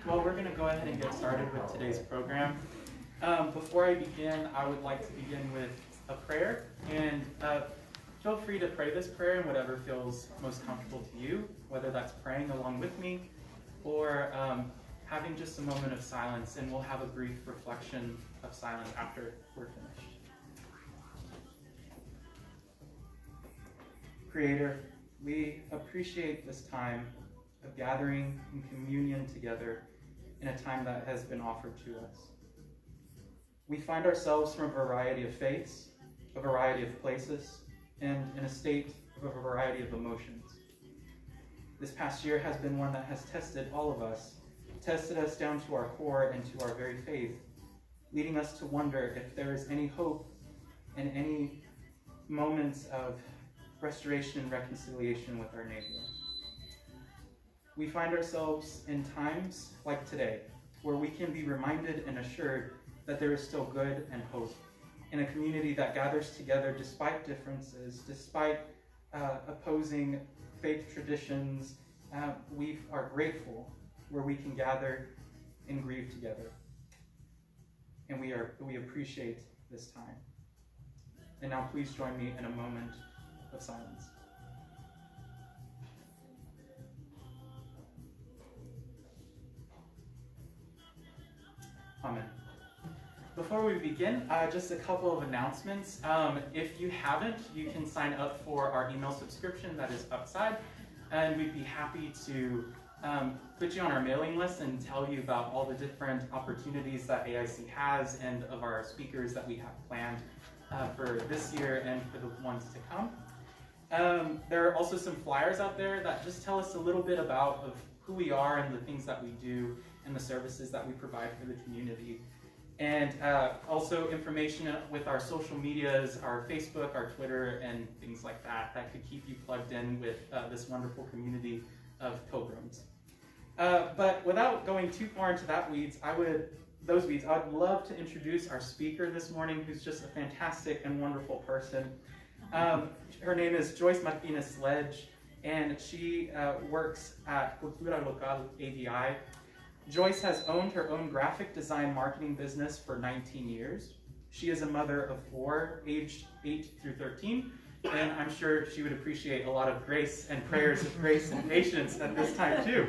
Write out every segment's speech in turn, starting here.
Well, we're going to go ahead and get started with today's program. Before I begin, I would like to begin with a prayer, and feel free to pray this prayer in whatever feels most comfortable to you, whether that's praying along with me or having just a moment of silence, and we'll have a brief reflection of silence after we're finished. Creator, we appreciate this time of gathering in communion together in a time that has been offered to us. We find ourselves from a variety of faiths, a variety of places, and in a state of a variety of emotions. This past year has been one that has tested all of us, tested us down to our core and to our very faith, leading us to wonder if there is any hope and any moments of restoration and reconciliation with our neighbor. We find ourselves in times like today, where we can be reminded and assured that there is still good and hope in a community that gathers together despite differences, despite opposing faith traditions. We are grateful where we can gather and grieve together. And we appreciate this time. And now please join me in a moment of silence. Amen. Before we begin, just a couple of announcements. If you haven't, you can sign up for our email subscription that is outside, and we'd be happy to put you on our mailing list and tell you about all the different opportunities that AIC has and of our speakers that we have planned for this year and for the ones to come. There are also some flyers out there that just tell us a little bit about who we are and the things that we do and the services that we provide for the community. And also information with our social medias, our Facebook, our Twitter, and things like that could keep you plugged in with this wonderful community of pilgrims. But without going too far into those weeds, I'd love to introduce our speaker this morning, who's just a fantastic and wonderful person. Her name is Joyce Martinez-Sledge, and she works at Cultura Local ABI. Joyce has owned her own graphic design marketing business for 19 years. She is a mother of 4, aged 8 through 13, and I'm sure she would appreciate a lot of grace and prayers of grace and patience at this time too.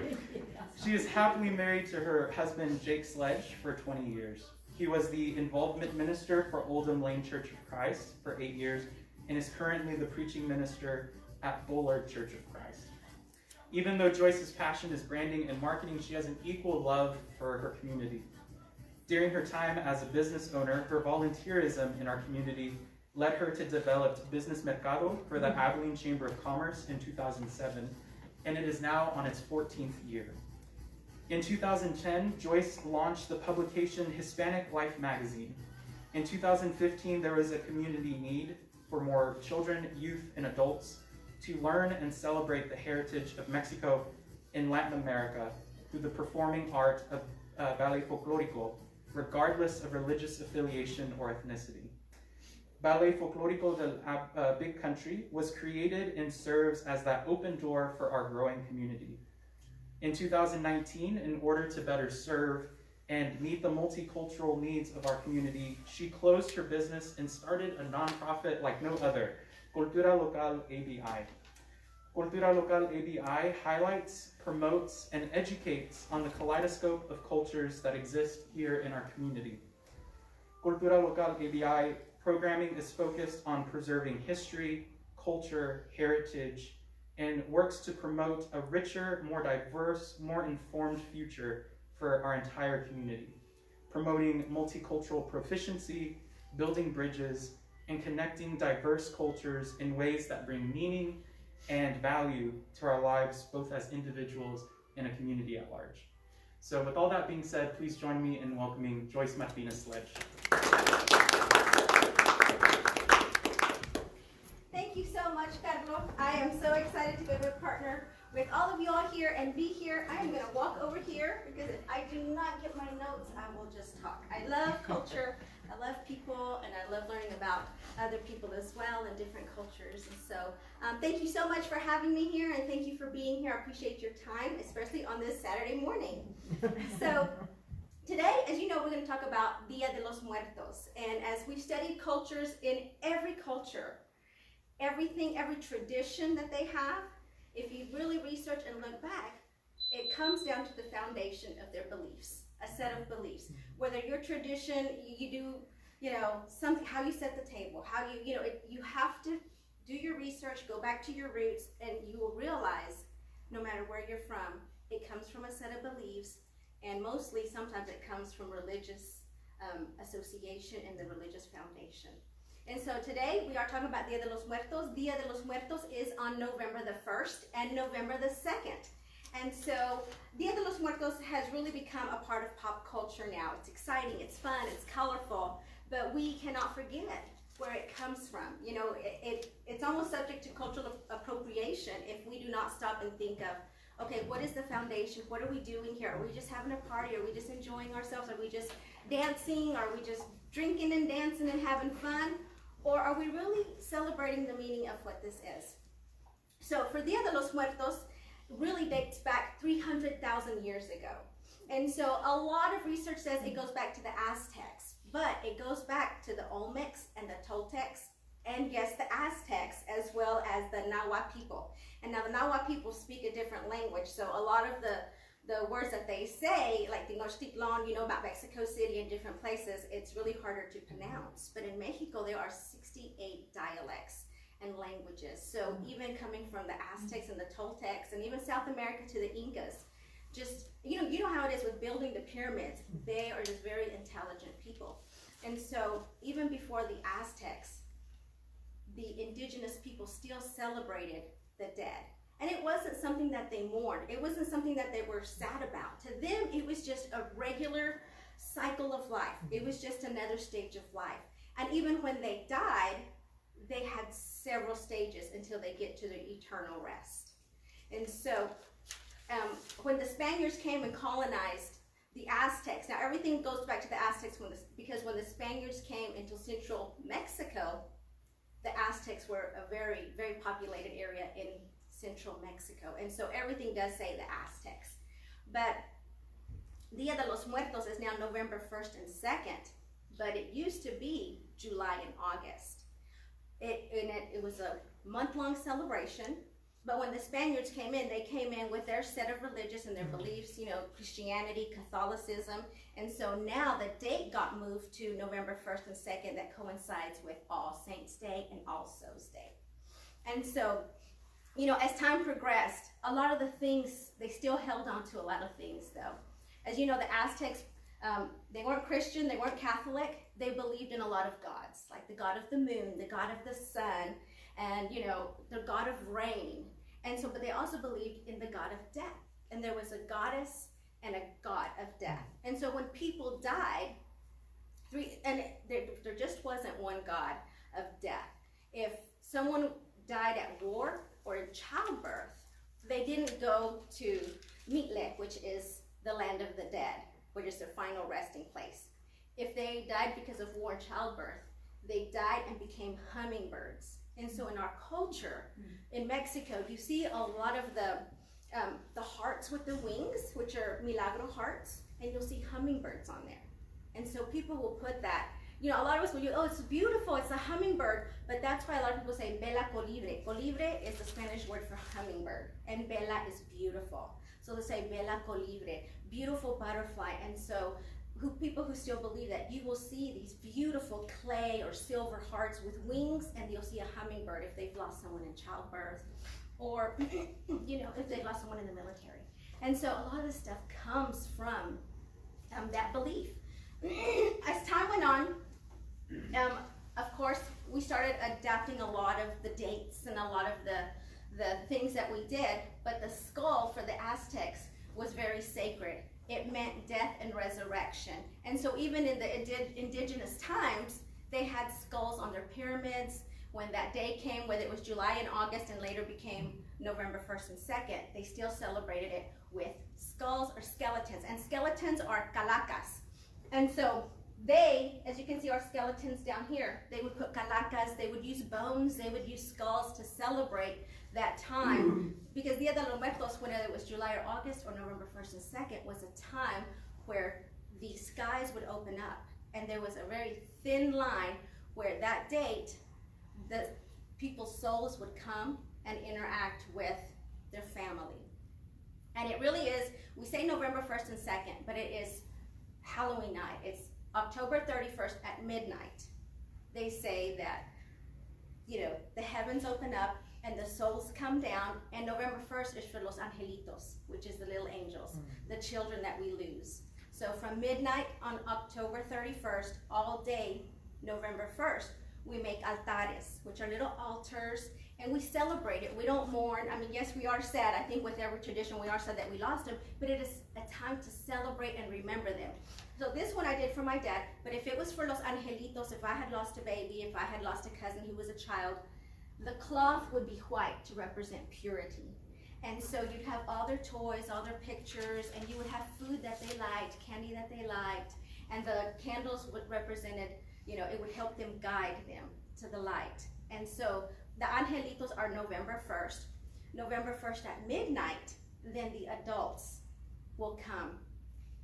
She is happily married to her husband, Jake Sledge, for 20 years. He was the involvement minister for Oldham Lane Church of Christ for 8 years, and is currently the preaching minister at Bullard Church of Christ. Even though Joyce's passion is branding and marketing, she has an equal love for her community. During her time as a business owner, her volunteerism in our community led her to develop Business Mercado for the Abilene Chamber of Commerce in 2007, and it is now on its 14th year. In 2010, Joyce launched the publication Hispanic Life magazine. In 2015, there was a community need for more children, youth, and adults to learn and celebrate the heritage of Mexico in Latin America through the performing art of ballet folclórico, regardless of religious affiliation or ethnicity. Ballet Folclórico del Big Country was created and serves as that open door for our growing community. In 2019, in order to better serve and meet the multicultural needs of our community, she closed her business and started a nonprofit like no other, Cultura Local ABI. Cultura Local ABI highlights, promotes, and educates on the kaleidoscope of cultures that exist here in our community. Cultura Local ABI programming is focused on preserving history, culture, heritage, and works to promote a richer, more diverse, more informed future for our entire community, promoting multicultural proficiency, building bridges, and connecting diverse cultures in ways that bring meaning and value to our lives, both as individuals and a community at large. So with all that being said, please join me in welcoming Joyce Martinez-Sledge. Thank you so much, Carlos. I am so excited to be able to partner with all of you all here and be here. I am going to walk over here because if I do not get my notes, I will just talk. I love culture, I love people, and I love learning about other people as well in different cultures. And so thank you so much for having me here, and thank you for being here. I appreciate your time, especially on this Saturday morning. So today, as you know, we're going to talk about Dia de los Muertos. And as we've studied cultures, in every culture, everything, every tradition that they have, if you really research and look back, it comes down to the foundation of their beliefs, a set of beliefs. Whether your tradition, you do, you know, something, how you set the table, how you know, you have to do your research, go back to your roots, and you will realize, no matter where you're from, it comes from a set of beliefs, and mostly, sometimes it comes from religious association and the religious foundation. And so today, we are talking about Dia de los Muertos. Dia de los Muertos is on November the 1st and November the 2nd. And so Dia de los Muertos has really become a part of pop culture now. It's exciting, it's fun, it's colorful, but we cannot forget where it comes from. You know, it's almost subject to cultural appropriation if we do not stop and think of, okay, what is the foundation? What are we doing here? Are we just having a party? Are we just enjoying ourselves? Are we just dancing? Are we just drinking and dancing and having fun? Or are we really celebrating the meaning of what this is? So for Dia de los Muertos, really dates back 300,000 years ago. And so a lot of research says it goes back to the Aztecs, but it goes back to the Olmecs and the Toltecs, and yes, the Aztecs, as well as the Nahuatl people. And now the Nahuatl people speak a different language, so a lot of the words that they say, like Tenochtitlan, you know, about Mexico City and different places, it's really harder to pronounce. But in Mexico, there are 68 dialects and languages. So even coming from the Aztecs and the Toltecs, and even South America to the Incas, just, you know how it is with building the pyramids. They are just very intelligent people. And so even before the Aztecs, the indigenous people still celebrated the dead. And it wasn't something that they mourned. It wasn't something that they were sad about. To them, it was just a regular cycle of life. It was just another stage of life. And even when they died, they had several stages until they get to their eternal rest. And so when the Spaniards came and colonized the Aztecs, now everything goes back to the Aztecs because when the Spaniards came into central Mexico, the Aztecs were a very, very populated area in central Mexico. And so everything does say the Aztecs. But Dia de los Muertos is now November 1st and 2nd, but it used to be July and August. It was a month-long celebration, but when the Spaniards came in, they came in with their set of religious and their beliefs, you know, Christianity, Catholicism, and so now the date got moved to November 1st and 2nd that coincides with All Saints Day and All Souls Day. And so, you know, as time progressed, a lot of the things, they still held on to a lot of things though. As you know, the Aztecs, they weren't Christian, they weren't Catholic, they believed in a lot of gods, like the god of the moon, the god of the sun, and you know, the god of rain. And so, but they also believed in the god of death. And there was a goddess and a god of death. And so when people died, there just wasn't one god of death. If someone died at war or in childbirth, they didn't go to Mitlech, which is the land of the dead, which is their final resting place. If they died because of war and childbirth, they died and became hummingbirds. And so in our culture, in Mexico, you see a lot of the hearts with the wings, which are milagro hearts, and you'll see hummingbirds on there. And so people will put that, you know, a lot of us will use, oh, it's beautiful, it's a hummingbird, but that's why a lot of people say bella colibre. Colibre is the Spanish word for hummingbird, and bella is beautiful. So they say bella colibre, beautiful butterfly. And so people who still believe that, you will see these beautiful clay or silver hearts with wings, and you'll see a hummingbird if they've lost someone in childbirth, or you know, if they've lost someone in the military. And so a lot of this stuff comes from that belief. As time went on, of course, we started adapting a lot of the dates and a lot of the things that we did, but the skull for the Aztecs was very sacred. It meant death and resurrection. And so even in the indigenous times, they had skulls on their pyramids. When that day came, whether it was July and August and later became November 1st and 2nd, they still celebrated it with skulls or skeletons. And skeletons are calacas. And so they, as you can see our skeletons down here, they would put calacas, they would use bones, they would use skulls to celebrate that time. Because Dia de los Muertos, whether it was July or August or November 1st and 2nd, was a time where the skies would open up. And there was a very thin line where that date, the people's souls would come and interact with their family. And it really is, we say November 1st and 2nd, but it is Halloween night. It's October 31st at midnight. They say that, you know, the heavens open up and the souls come down, and November 1st is for los angelitos, which is the little angels, the children that we lose. So from midnight on October 31st, all day November 1st, we make altares, which are little altars, and we celebrate it. We don't mourn. I mean, yes, we are sad. I think with every tradition, we are sad that we lost them, but it is a time to celebrate and remember them. So this one I did for my dad, but if it was for los angelitos, if I had lost a baby, if I had lost a cousin who was a child, the cloth would be white to represent purity. And so you'd have all their toys, all their pictures, and you would have food that they liked, candy that they liked, and the candles would represent it, you know, it would help them guide them to the light. And so the angelitos are November 1st. November 1st at midnight, then the adults will come.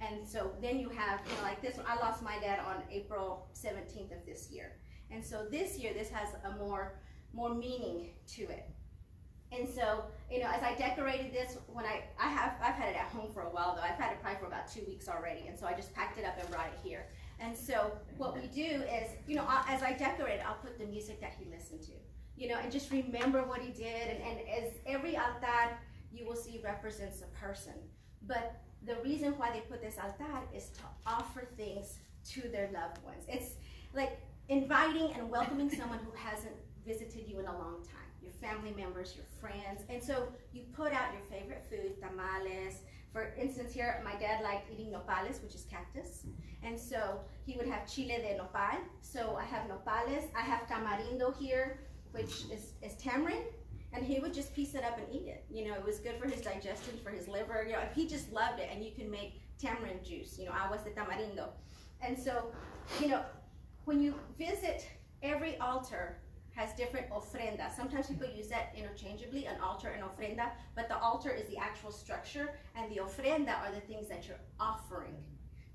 And so then you have, you know, like this one, I lost my dad on April 17th of this year. And so this year, this has a more meaning to it. And so, you know, as I decorated this, when I've had it at home for a while though. I've had it probably for about 2 weeks already. And so I just packed it up and brought it here. And so what we do is, you know, as I decorate it, I'll put the music that he listened to, you know, and just remember what he did. And as every altar you will see represents a person. But the reason why they put this altar is to offer things to their loved ones. It's like inviting and welcoming someone who hasn't visited you in a long time. Your family members, your friends. And so you put out your favorite food, tamales. For instance here, my dad liked eating nopales, which is cactus. And so he would have chile de nopal. So I have nopales. I have tamarindo here, which is tamarind. And he would just piece it up and eat it. You know, it was good for his digestion, for his liver. You know, he just loved it. And you can make tamarind juice, you know, aguas de tamarindo. And so, you know, when you visit, every altar has different ofrendas. Sometimes people use that interchangeably, an altar and ofrenda, but the altar is the actual structure, and the ofrenda are the things that you're offering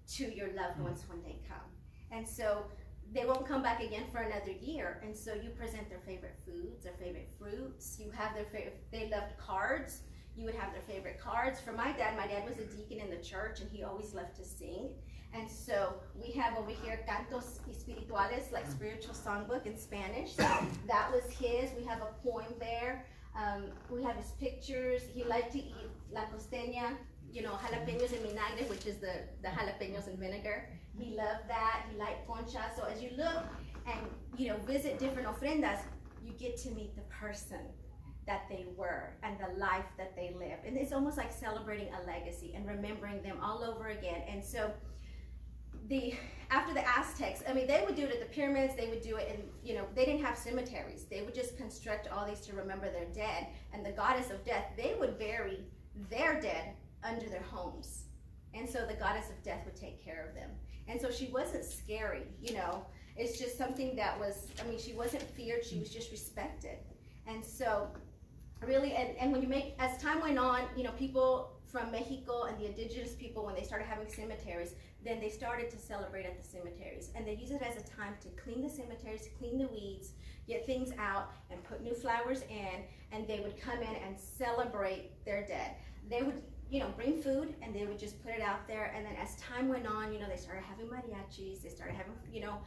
to your loved ones when they come. And so they won't come back again for another year, and so you present their favorite foods, their favorite fruits. You have their favorite, they loved cards. You would have their favorite cards. For my dad was a deacon in the church, and he always loved to sing. And so we have over here cantos espirituales, like spiritual songbook in Spanish. So that was his. We have a poem there. We have his pictures. He liked to eat la costeña, you know, jalapenos en vinagre, which is the jalapenos in vinegar. He loved that. He liked concha. So as you look and, you know, visit different ofrendas, you get to meet the person that they were and the life that they lived. And it's almost like celebrating a legacy and remembering them all over again. And so after the Aztecs, I mean, they would do it at the pyramids, they would do it in, you know, they didn't have cemeteries. They would just construct all these to remember their dead. And the goddess of death, they would bury their dead under their homes. And so the goddess of death would take care of them. And so she wasn't scary, you know. It's just something that was, I mean, she wasn't feared, she was just respected. And so really, and when you make, as time went on, you know, people from Mexico and the indigenous people, when they started having cemeteries, then they started to celebrate at the cemeteries. And they use it as a time to clean the cemeteries, clean the weeds, get things out, and put new flowers in, and they would come in and celebrate their dead. They would, you know, bring food, and they would just put it out there. And then as time went on, you know, they started having mariachis, they started having, you know,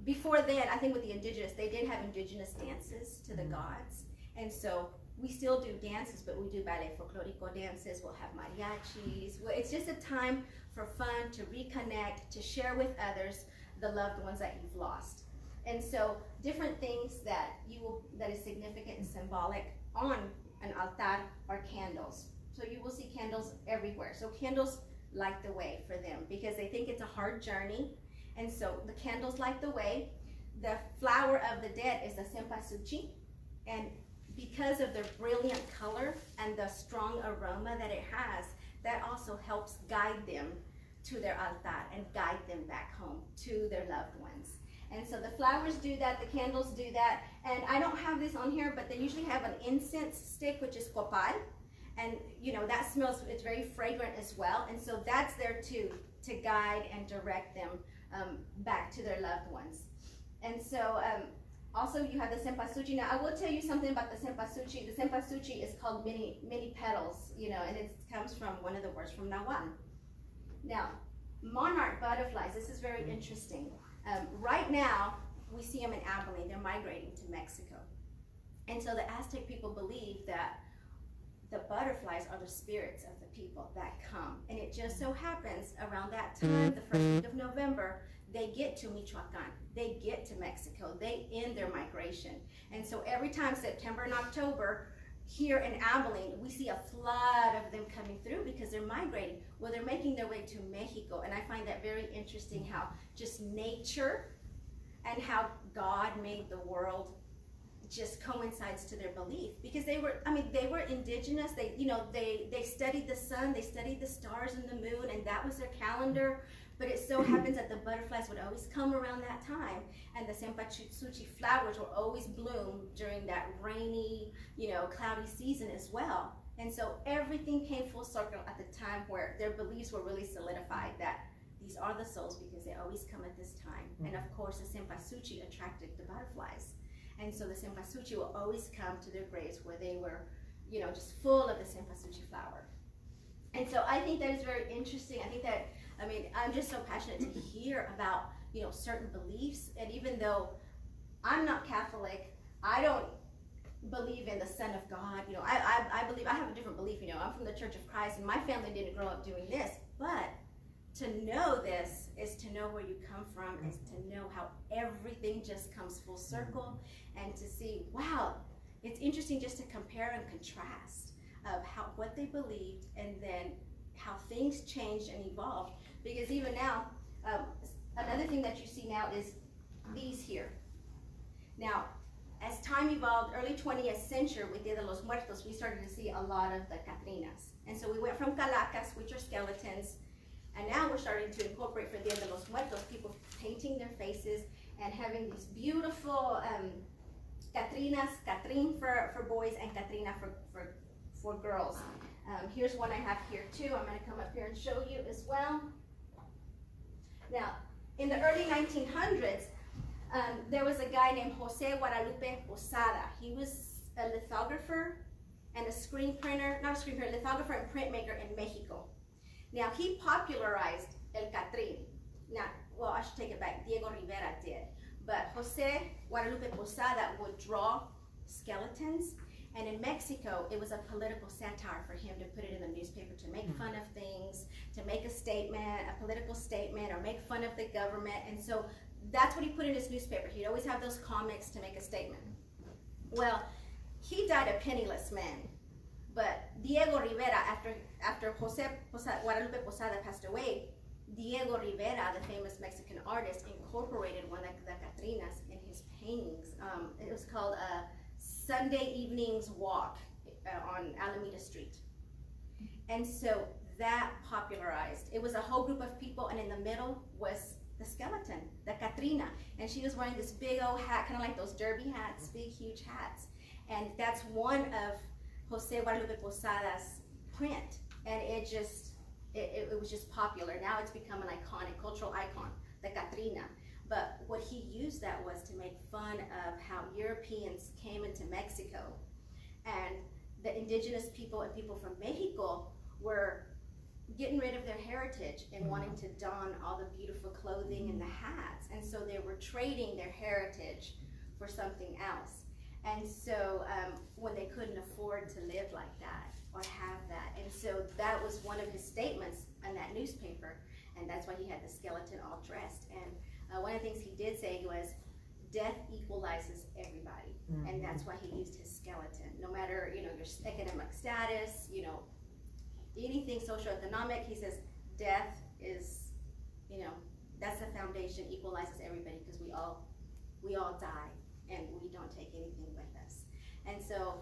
before then, I think with the indigenous, they did have indigenous dances to the gods. And so we still do dances, but we do ballet folklorico dances, we'll have mariachis. It's just a time for fun, to reconnect, to share with others the loved ones that you've lost. And so different things that is significant and symbolic on an altar are candles. So you will see candles everywhere. So candles light the way for them because they think it's a hard journey. And so the candles light the way. The flower of the dead is the cempasúchil, and because of their brilliant color and the strong aroma that it has, that also helps guide them to their altar and guide them back home to their loved ones. And so the flowers do that, the candles do that, and I don't have this on here, but they usually have an incense stick, which is copal, and you know, that smells, it's very fragrant as well, and so that's there too, to guide and direct them back to their loved ones. And so also you have the cempasúchil. Now I will tell you something about the cempasúchil. The cempasúchil is called many petals, you know, and it comes from one of the words from Nahuatl. Now, monarch butterflies, this is very interesting. Right now, we see them in Abilene. They're migrating to Mexico. And so the Aztec people believe that the butterflies are the spirits of the people that come. And it just so happens around that time, the first week of November, they get to Michoacan, they get to Mexico, they end their migration. And so every time, September and October, here in Abilene, we see a flood of them coming through because they're migrating. Well, they're making their way to Mexico, and I find that very interesting how just nature and how God made the world just coincides to their belief, because they were indigenous. They, you know, they studied the sun, they studied the stars and the moon, and that was their calendar. But it so happens that the butterflies would always come around that time, and the cempasúchil flowers will always bloom during that rainy, you know, cloudy season as well. And so everything came full circle at the time where their beliefs were really solidified that these are the souls because they always come at this time. And of course, the cempasúchil attracted the butterflies. And so the cempasúchil will always come to their graves where they were, you know, just full of the cempasúchil flower. And so I think that is very interesting. I think that, I mean, I'm just so passionate to hear about, you know, certain beliefs. And even though I'm not Catholic, I don't believe in the Son of God. You know, I believe, I have a different belief. You know, I'm from the Church of Christ, and my family didn't grow up doing this. But to know this is to know where you come from, is to know how everything just comes full circle, and to see, wow, it's interesting just to compare and contrast of what they believed, and then how things changed and evolved. Because even now, another thing that you see now is these here. Now, as time evolved, early 20th century with Dia de los Muertos, we started to see a lot of the Catrinas. And so we went from calacas, which are skeletons, and now we're starting to incorporate for Dia de los Muertos, people painting their faces and having these beautiful Catrinas, Catrin for boys and Catrina for girls. Here's one I have here too. I'm going to come up here and show you as well. Now, in the early 1900s, there was a guy named Jose Guadalupe Posada. He was a lithographer and a screen printer, not a screen printer, lithographer and printmaker in Mexico. Now, he popularized el Catrin. Now, well, I should take it back. Diego Rivera did. But Jose Guadalupe Posada would draw skeletons. And in Mexico, it was a political satire for him to put it in the newspaper, to make fun of things, to make a statement, a political statement, or make fun of the government. And so that's what he put in his newspaper. He'd always have those comics to make a statement. Well, he died a penniless man. But Diego Rivera, after Jose Guadalupe Posada passed away, Diego Rivera, the famous Mexican artist, incorporated one of the Catrinas in his paintings. It was called Sunday Evening's Walk on Alameda Street. And so that popularized. It was a whole group of people, and in the middle was the skeleton, the Catrina. And she was wearing this big old hat, kind of like those derby hats, big, huge hats. And that's one of Jose Guadalupe Posada's print. And it was just popular. Now it's become an iconic, cultural icon, the Catrina. But what he used that was to make fun of how Europeans came into Mexico, and the indigenous people and people from Mexico were getting rid of their heritage and wanting to don all the beautiful clothing and the hats. And so they were trading their heritage for something else. And so when they couldn't afford to live like that or have that. And so that was one of his statements in that newspaper. And that's why he had the skeleton all dressed. And one of the things he did say was, death equalizes everybody. And that's why he used his skeleton. No matter, you know, your economic status, you know, anything socioeconomic, he says death is, you know, that's the foundation, equalizes everybody, because we all die and we don't take anything with us. And so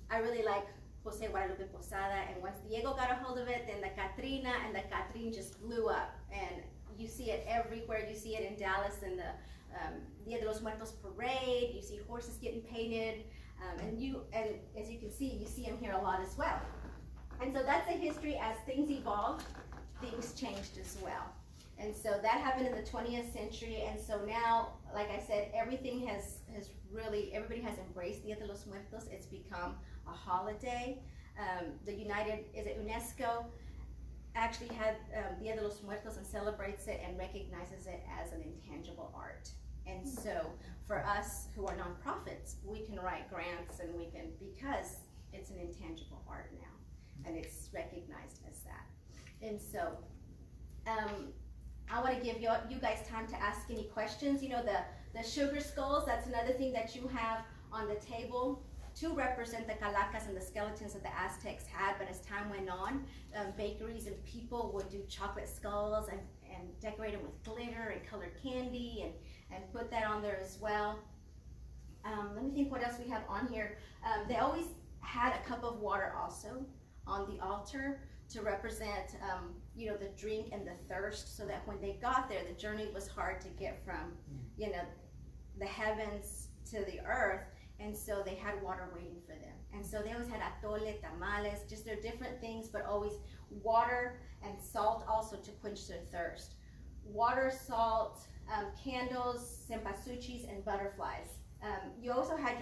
I really like Jose Guadalupe Posada, and once Diego got a hold of it, then the Catrina, and the Catrin just blew up. And you see it everywhere. You see it in Dallas in the Dia de los Muertos parade. You see horses getting painted, and as you can see, you see them here a lot as well. And so that's the history. As things evolved, things changed as well. And so that happened in the 20th century. And so now, like I said, everything has really, everybody has embraced Dia de los Muertos. It's become a holiday. The UNESCO actually had Dia de los Muertos and celebrates it and recognizes it as an intangible art. And so for us who are nonprofits, we can write grants and we can, because it's an intangible art now and it's recognized as that. And so I want to give you guys time to ask any questions. You know, the sugar skulls, that's another thing that you have on the table to represent the calacas and the skeletons that the Aztecs had. But as time went on, bakeries and people would do chocolate skulls and decorate them with glitter and colored candy and put that on there as well. Let me think what else we have on here. They always had a cup of water also on the altar to represent, you know, the drink and the thirst, so that when they got there, the journey was hard to get from, you know, the heavens to the earth, and so they had water waiting for them. And so they always had atole, tamales, just their different things, but always water and salt also to quench their thirst. Water, salt, candles, cempasúchis, and butterflies. You also had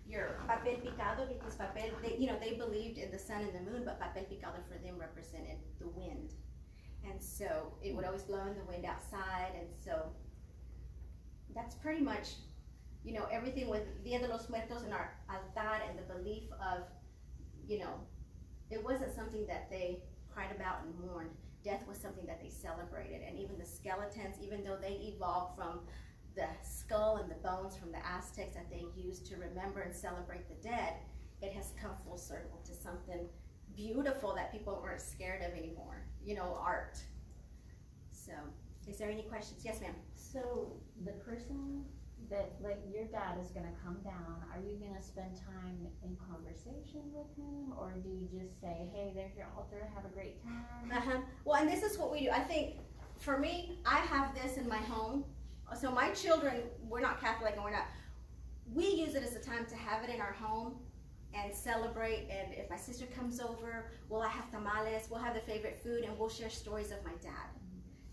your papel picado, because papel, they believed in the sun and the moon, but papel picado for them represented the wind. And so it would always blow in the wind outside, and so that's pretty much, you know, everything with Dia de los Muertos and our altar and the belief of, you know, it wasn't something that they cried about and mourned. Death was something that they celebrated. And even the skeletons, even though they evolved from the skull and the bones from the Aztecs that they used to remember and celebrate the dead, it has come full circle to something beautiful that people weren't scared of anymore, you know, art. So, is there any questions? Yes, ma'am. So, the person that, like, your dad is gonna come down, are you gonna spend time in conversation with him, or do you just say, hey, there's your altar, have a great time? Well, and this is what we do. I think, for me, I have this in my home. So my children, we're not Catholic and we use it as a time to have it in our home and celebrate. And if my sister comes over, we'll have tamales, we'll have the favorite food, and we'll share stories of my dad.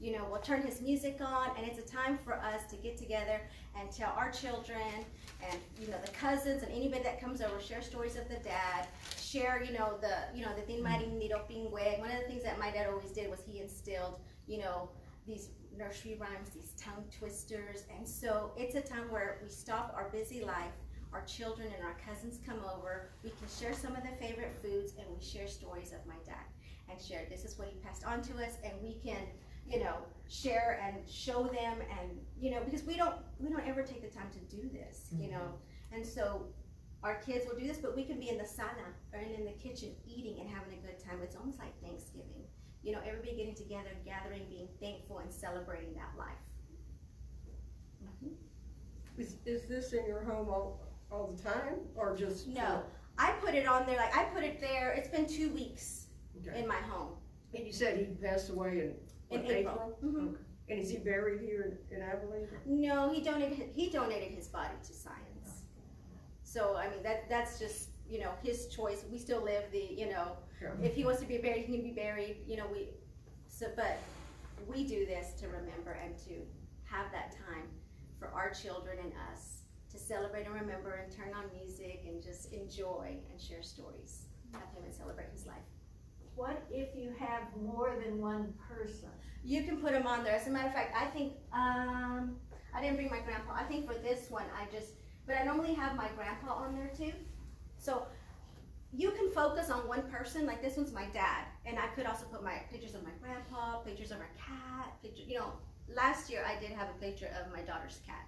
You know, we'll turn his music on, and it's a time for us to get together and tell our children and, you know, the cousins and anybody that comes over, share stories of the dad, share, the tin marinero pingüe. One of the things that my dad always did was he instilled, you know, these nursery rhymes, these tongue twisters. And so it's a time where we stop our busy life, our children and our cousins come over, we can share some of the favorite foods, and we share stories of my dad and share, this is what he passed on to us, and we can, you know, share and show them, and, you know, because we don't ever take the time to do this, you know. And so our kids will do this, but we can be in the sala or in the kitchen eating and having a good time. It's almost like Thanksgiving. You know, everybody getting together, gathering, being thankful, and celebrating that life. Is this in your home all the time, or just? No, I put it on there, like I put it there, it's been 2 weeks in my home. And you said he passed away in April? Mm-hmm. Okay. And is he buried here in Abilene? No, he donated his body to science. So, I mean, that's just, you know, his choice. We still live if he wants to be buried, he can be buried, you know, but we do this to remember and to have that time for our children and us to celebrate and remember and turn on music and just enjoy and share stories of him and celebrate his life. What if you have more than one person? You can put them on there. As a matter of fact, I think, I didn't bring my grandpa. I think for this one, but I normally have my grandpa on there too. So you can focus on one person, like this one's my dad. And I could also put my pictures of my grandpa, pictures of our cat, last year I did have a picture of my daughter's cat.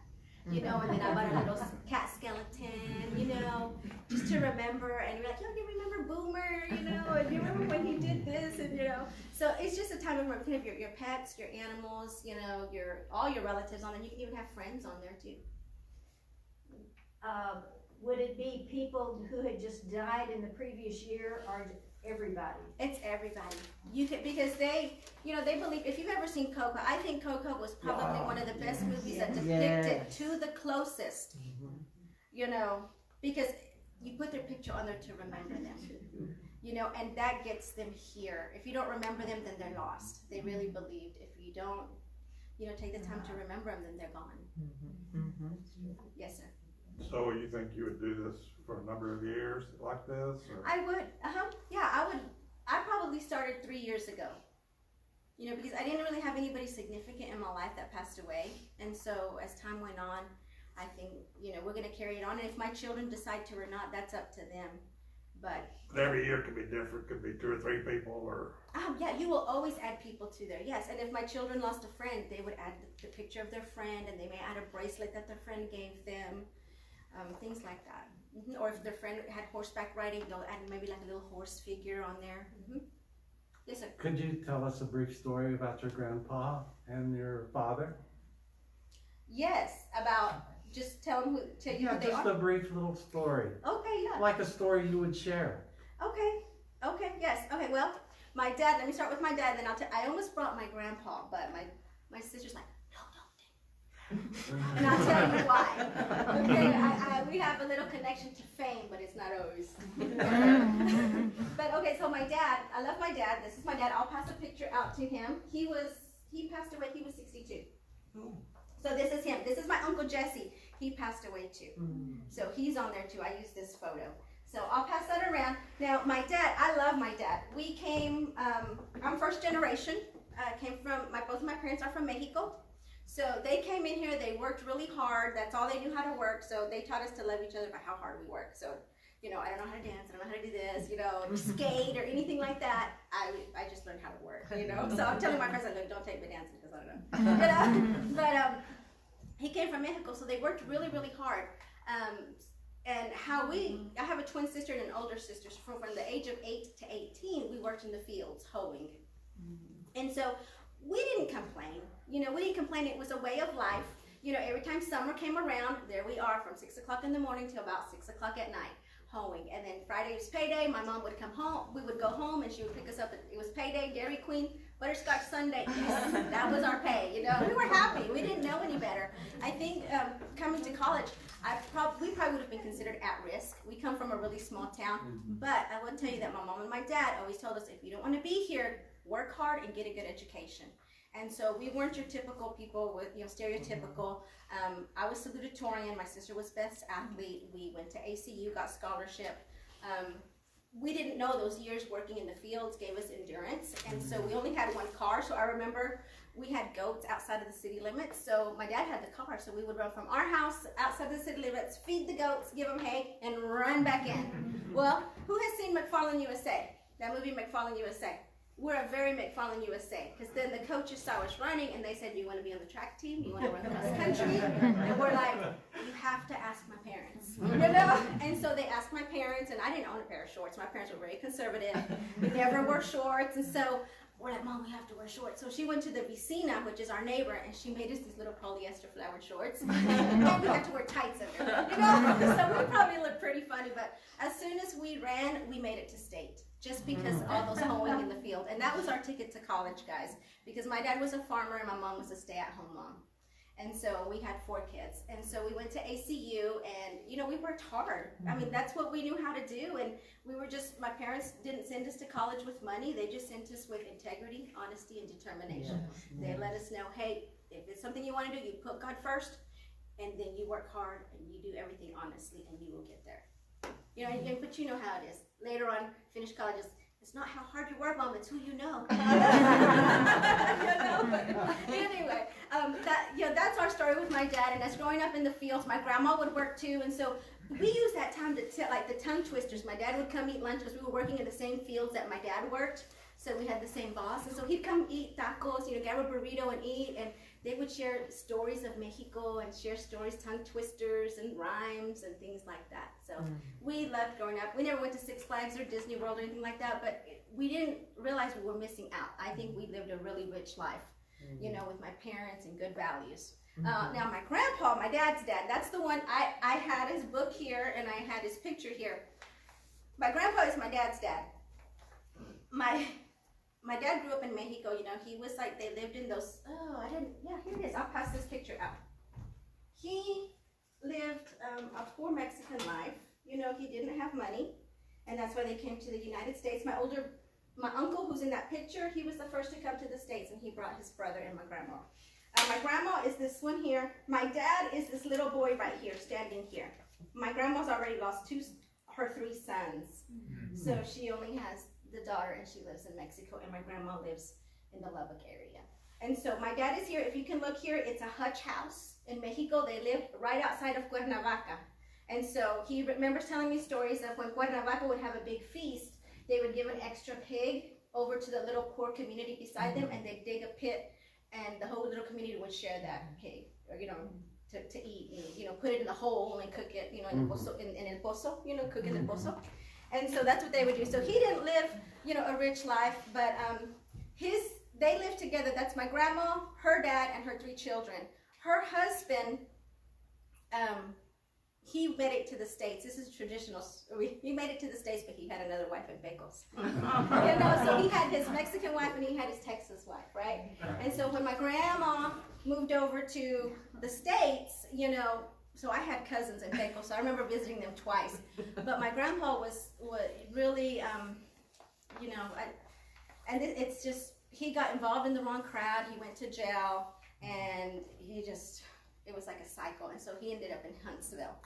You know, and then I bought a little cat skeleton, you know, just to remember. And you're like, yo, do you remember Boomer, you know, and you remember when he did this, and you know. So it's just a time of remembering kind of your pets, your animals, you know, all your relatives on there. You can even have friends on there too. would it be people who had just died in the previous year, or everybody? It's everybody. You could, because they, you know, they believe, if you've ever seen Coco, I think Coco was probably one of the best movies that depicted to the closest, you know, because you put their picture on there to remember them, you know, and that gets them here. If you don't remember them, then they're lost. They really believed if you don't, you know, take the time to remember them, then they're gone. Yes, sir. So you think you would do this for a number of years like this? Or? I would, yeah, I would. I probably started 3 years ago, you know, because I didn't really have anybody significant in my life that passed away. And so as time went on, I think, you know, we're going to carry it on. And if my children decide to or not, that's up to them. But every year could be different, could be 2 or 3 people, or yeah, you will always add people to there. Yes, and if my children lost a friend, they would add the picture of their friend, and they may add a bracelet that their friend gave them, things like that. Or if their friend had horseback riding, they'll add maybe like a little horse figure on there. Yes, sir. Could you tell us a brief story about your grandpa and your father? Yes, about just tell you who they just are. a brief little story. Okay, yeah. Like a story you would share. Okay, yes. Okay, well, my dad, let me start with my dad, then I almost brought my grandpa, but my sister's like, no, don't. And I'll tell you why. Okay, we have a little connection to fame, but it's not always. But okay, so my dad, I love my dad. This is my dad. I'll pass a picture out to him. He passed away, he was 62. So this is him. This is my Uncle Jesse. He passed away too. So he's on there too. I use this photo. So I'll pass that around. Now my dad, I love my dad. We came, I'm first generation. Came from, both of my parents are from Mexico. So they came in here, they worked really hard. That's all they knew how to work. So they taught us to love each other by how hard we work. So, you know, I don't know how to dance, I don't know how to do this, you know, skate or anything like that. I just learned how to work, you know. So I'm telling my friends, look, don't take me dancing because I don't know. You know? But he came from Mexico, so they worked really, really hard. And I have a twin sister and an older sister. So from the age of 8 to 18, we worked in the fields hoeing. And so we didn't complain. You know, we didn't complain. It was a way of life. You know, every time summer came around, there we are from 6 o'clock in the morning till about 6 o'clock at night hoeing. And then Friday was payday. My mom would come home. We would go home and she would pick us up. It was payday, Dairy Queen, butterscotch sundae. Yes, that was our pay. You know, we were happy. We didn't know any better. I think coming to college, we probably would have been considered at risk. We come from a really small town, but I will tell you that my mom and my dad always told us, if you don't want to be here, work hard and get a good education. And so we weren't your typical people with, you know, stereotypical. I was salutatorian. My sister was best athlete. We went to ACU, got scholarship. We didn't know those years working in the fields gave us endurance. And so we only had one car. So I remember we had goats outside of the city limits. So my dad had the car. So we would run from our house outside the city limits, feed the goats, give them hay, and run back in. Well, who has seen McFarland USA? That movie, McFarland USA. We're a very McFarland USA, because then the coaches saw us running and they said, do you want to be on the track team? Do you want to run cross country? And we're like, you have to ask my parents, you know? And so they asked my parents, and I didn't own a pair of shorts. My parents were very conservative. We never wore shorts, and so we're like, Mom, we have to wear shorts. So she went to the Vecina, which is our neighbor, and she made us these little polyester flowered shorts. And we had to wear tights under them, you know? So we probably looked pretty funny, but as soon as we ran, we made it to state. Just because all those hoeing in the field. And that was our ticket to college, guys. Because my dad was a farmer and my mom was a stay-at-home mom. And so we had 4 kids. And so we went to ACU and, you know, we worked hard. I mean, that's what we knew how to do. And we were just, my parents didn't send us to college with money. They just sent us with integrity, honesty, and determination. They let us know, hey, if it's something you want to do, you put God first, and then you work hard, and you do everything honestly, and you will get there. You know, but you know how it is. Later on, finish college, it's not how hard you work, Mom, it's who you know. You know? But anyway, that's our story with my dad. And as growing up in the fields, my grandma would work too. And so we used that time to like the tongue twisters. My dad would come eat lunch because we were working in the same fields that my dad worked. So we had the same boss. And so he'd come eat tacos, you know, grab a burrito and eat. And they would share stories of Mexico and share stories, tongue twisters and rhymes and things like that. So we loved growing up. We never went to Six Flags or Disney World or anything like that, but we didn't realize we were missing out. I think we lived a really rich life. you know, with my parents and good values. Now my grandpa, my dad's dad, that's the one, I had his book here and I had his picture here. My grandpa is my dad's dad. My dad grew up in Mexico, you know, he was like, they lived in those, here it is, I'll pass this picture out. He lived a poor Mexican life, you know, he didn't have money, and that's why they came to the United States. My uncle who's in that picture, he was the first to come to the States, and he brought his brother and my grandma. My grandma is this one here. My dad is this little boy right here, standing here. My grandma's already lost her 3 sons. So she only has the daughter, and she lives in Mexico, and my grandma lives in the Lubbock area. And so my dad is here. If you can look here, it's a hutch house. In Mexico, they lived right outside of Cuernavaca. And so he remembers telling me stories of when Cuernavaca would have a big feast, they would give an extra pig over to the little poor community beside them, and they'd dig a pit, and the whole little community would share that pig, or, you know, to eat, and, you know, put it in the hole and cook it, you know, in el pozo, you know, cook in the pozo. And so that's what they would do. So he didn't live, you know, a rich life, but they lived together. That's my grandma, her dad, and her 3 children. Her husband, he made it to the States. This is traditional. He made it to the States, but he had another wife in Pecos. You know, so he had his Mexican wife and he had his Texas wife, right? And so when my grandma moved over to the States, you know, so I had cousins in Pecos, so I remember visiting them twice. But my grandpa was really, you know, it's just, he got involved in the wrong crowd. He went to jail, and it was like a cycle, and so he ended up in Huntsville.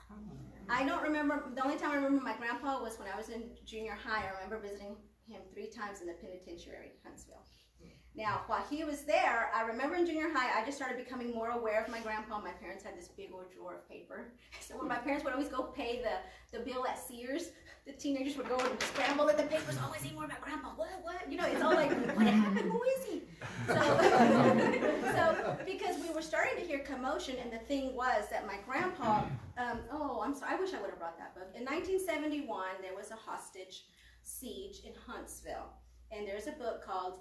I don't remember, the only time I remember my grandpa was when I was in junior high. I remember visiting him 3 times in the penitentiary in Huntsville. Now, while he was there, I remember in junior high, I just started becoming more aware of my grandpa. My parents had this big old drawer of paper. So when my parents would always go pay the bill at Sears, the teenagers would go and scramble in the papers. Oh, is he more about grandpa? What? You know, it's all like, what happened? Who is he? So because we were starting to hear commotion, and the thing was that my grandpa, I'm sorry, I wish I would have brought that book. In 1971, there was a hostage siege in Huntsville, and there's a book called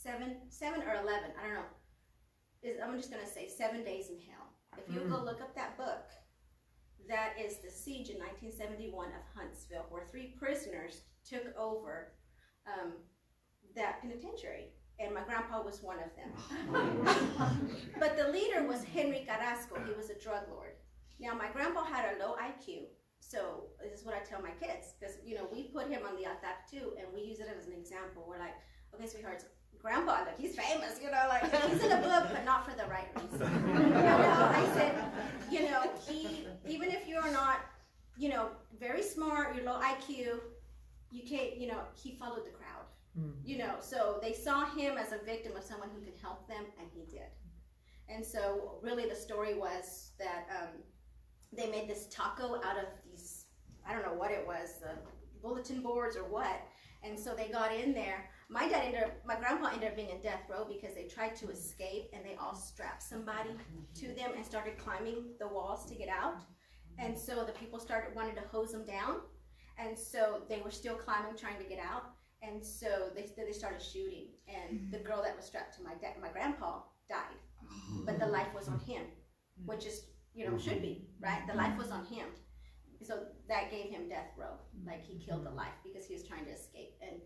7 or 11, I don't know. I'm just gonna say 7 Days in Hell. If you go look up that book, that is the siege in 1971 of Huntsville, where 3 prisoners took over that penitentiary, and my grandpa was one of them. But the leader was Henry Carrasco. He was a drug lord. Now my grandpa had a low IQ, so this is what I tell my kids, because, you know, we put him on the ATAP too, and we use it as an example. We're like, okay, sweethearts, grandpa, look, he's famous, you know, like, he's in a book, but not for the right reason. You know, I said, you know, even if you're not, you know, very smart, you're low IQ, you can't, you know, he followed the crowd. You know, so they saw him as a victim of someone who could help them, and he did. And so really the story was that they made this taco out of these, I don't know what it was, bulletin boards or what, and so they got in there. My grandpa ended up being in death row because they tried to escape, and they all strapped somebody to them and started climbing the walls to get out. And so the people wanted to hose them down, and so they were still climbing, trying to get out. And so they started shooting, and the girl that was strapped to my grandpa died, but the life was on him, which is, you know, should be, right? The life was on him. So that gave him death row, like he killed the life because he was trying to escape, and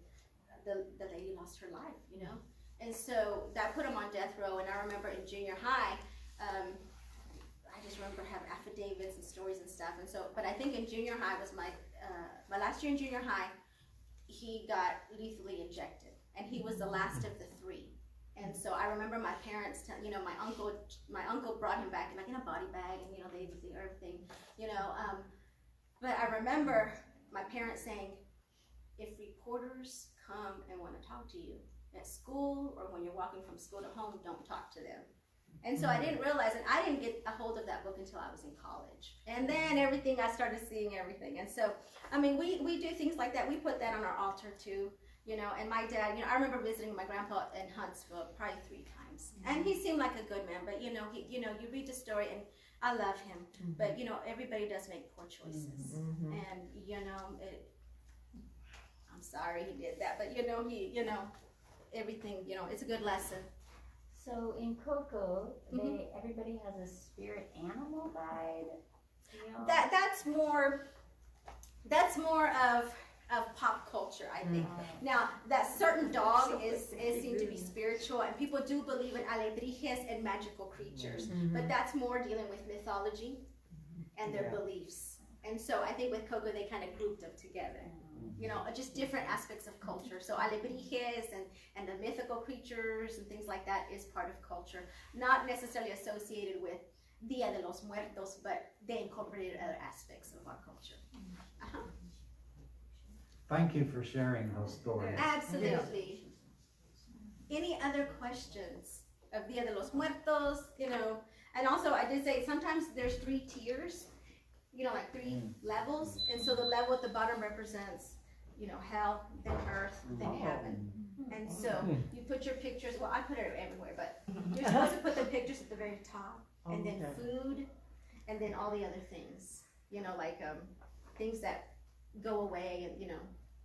the lady lost her life, you know? And so that put him on death row. And I remember in junior high, I just remember having affidavits and stories and stuff. And so, but I think in junior high was my last year in junior high, he got lethally injected, and he was the last of the 3. And so I remember my parents, you know, my uncle brought him back in a body bag, and, you know, they did everything, you know. But I remember my parents saying, if reporters come and want to talk to you at school, or when you're walking from school to home, don't talk to them. And so I didn't realize, and I didn't get a hold of that book until I was in college. And then I started seeing everything. And so, I mean, we do things like that. We put that on our altar too, you know. And my dad, you know, I remember visiting my grandpa in Huntsville probably 3 times. And he seemed like a good man, but, you know, you read the story, and I love him. But, you know, everybody does make poor choices. And, you know, I'm sorry he did that, but, you know, everything, you know, it's a good lesson. So in Coco, everybody has a spirit animal guide. You know? That's more of pop culture, I think. Now, that certain dog is seen to be spiritual, and people do believe in alebrijes and magical creatures, but that's more dealing with mythology and their beliefs. And so I think with Coco, they kind of grouped them together. You know, just different aspects of culture. So alebrijes and the mythical creatures and things like that is part of culture, not necessarily associated with Dia de los Muertos, but they incorporated other aspects of our culture. Thank you for sharing those stories. Absolutely. Any other questions of Dia de los Muertos, you know? And also I did say sometimes there's 3 tiers, you know, like 3 levels. And so the level at the bottom represents, you know, hell, then earth, then heaven. And so you put your pictures, well, I put it everywhere, but you're supposed to put the pictures at the very top, and then food, and then all the other things, you know, like things that go away, and, you know.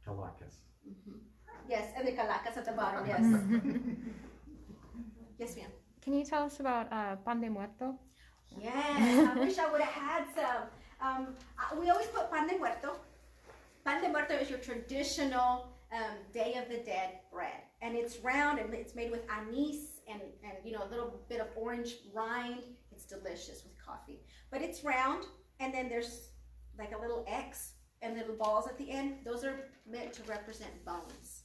Calacas. Yes, and the calacas at the bottom, yes. Yes, ma'am. Can you tell us about Pandemonto? Yes, I wish I would have had some. We always put Pandemuerto. Pantemerto is your traditional Day of the Dead bread, and it's round and it's made with anise and you know, a little bit of orange rind. It's delicious with coffee, but it's round, and then there's like a little X and little balls at the end. Those are meant to represent bones.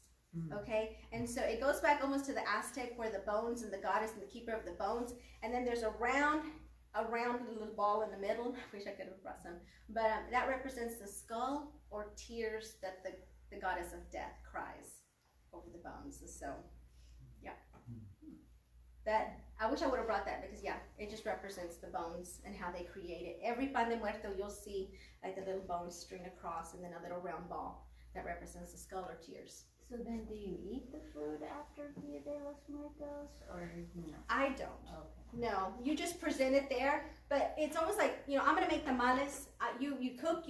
Okay, and so it goes back almost to the Aztec, where the bones and the goddess and the keeper of the bones, and then there's a round little ball in the middle. I wish I could have brought some, but that represents the skull or tears that the goddess of death cries over the bones. So yeah, that I wish I would have brought that, because yeah, it just represents the bones and how they create it. Every Pan de Muerto you'll see like the little bones string across, and then a little round ball that represents the skull or tears. So then do you eat the food after Dia de los Muertos, or no? I don't. Okay. No, you just present it there, but it's almost like, you know, I'm gonna make tamales. You cook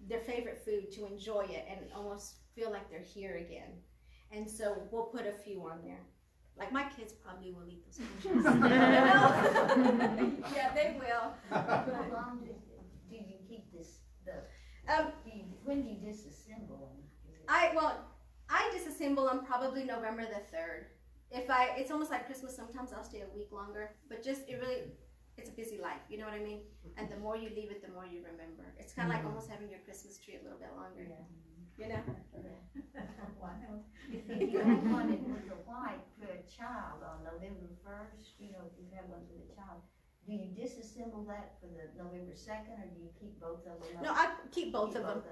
their favorite food to enjoy it and almost feel like they're here again. And so we'll put a few on there. Like my kids probably will eat those pictures. Yeah, they will. How long do you keep this? When do you disassemble them? I disassemble them probably November the 3rd. It's almost like Christmas. Sometimes I'll stay a week longer, but just it's a busy life. You know what I mean? And the more you leave it, the more you remember. It's kind of like almost having your Christmas tree a little bit longer. Yeah. You know? Wow. If you have one with the white for a child on November 1st, you know, if you have one for the child, do you disassemble that for the November 2nd, or do you keep both of them? No, I keep both of them.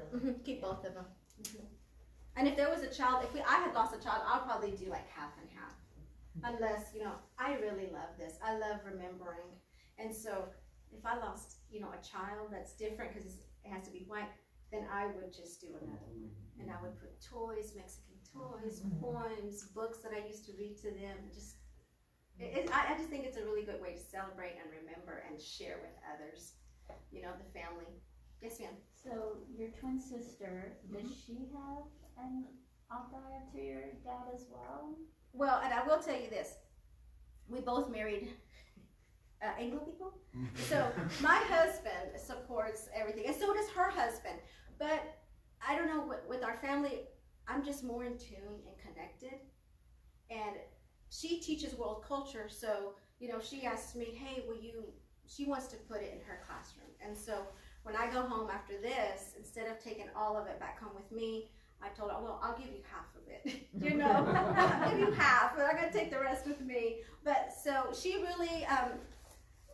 Keep both of them. And if there was a child, I had lost a child, I'll probably do like half and half. Unless, you know, I really love this. I love remembering. And so if I lost, you know, a child that's different because it has to be white, then I would just do another one. And I would put toys, Mexican toys, poems, books that I used to read to them. I just think it's a really good way to celebrate and remember and share with others, you know, the family. Yes, ma'am. So your twin sister, does she have an altar to your dad as well? Well, and I will tell you this. We both married Anglo people. So my husband supports everything, and so does her husband. But I don't know, with our family, I'm just more in tune and connected. And she teaches world culture, so, you know, she asks me, hey, she wants to put it in her classroom. And so when I go home after this, instead of taking all of it back home with me, I told her, well, I'll give you half of it. You know, I'll give you half, but I'm gonna take the rest with me. But so she really,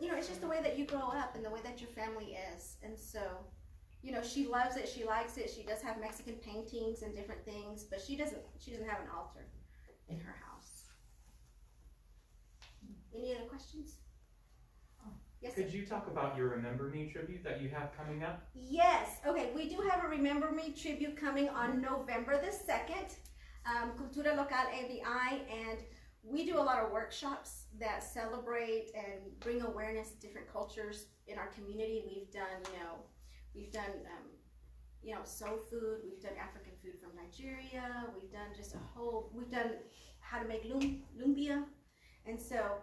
you know, it's just the way that you grow up and the way that your family is. And so, you know, she loves it, she likes it. She does have Mexican paintings and different things, but she doesn't have an altar in her house. Any other questions? Yes, Could you talk about your Remember Me tribute that you have coming up? Yes. Okay, we do have a Remember Me tribute coming on November the 2nd, Cultura Local ABI, and we do a lot of workshops that celebrate and bring awareness to different cultures in our community. We've done, you know, soul food. We've done African food from Nigeria. We've done we've done how to make lumpia, and so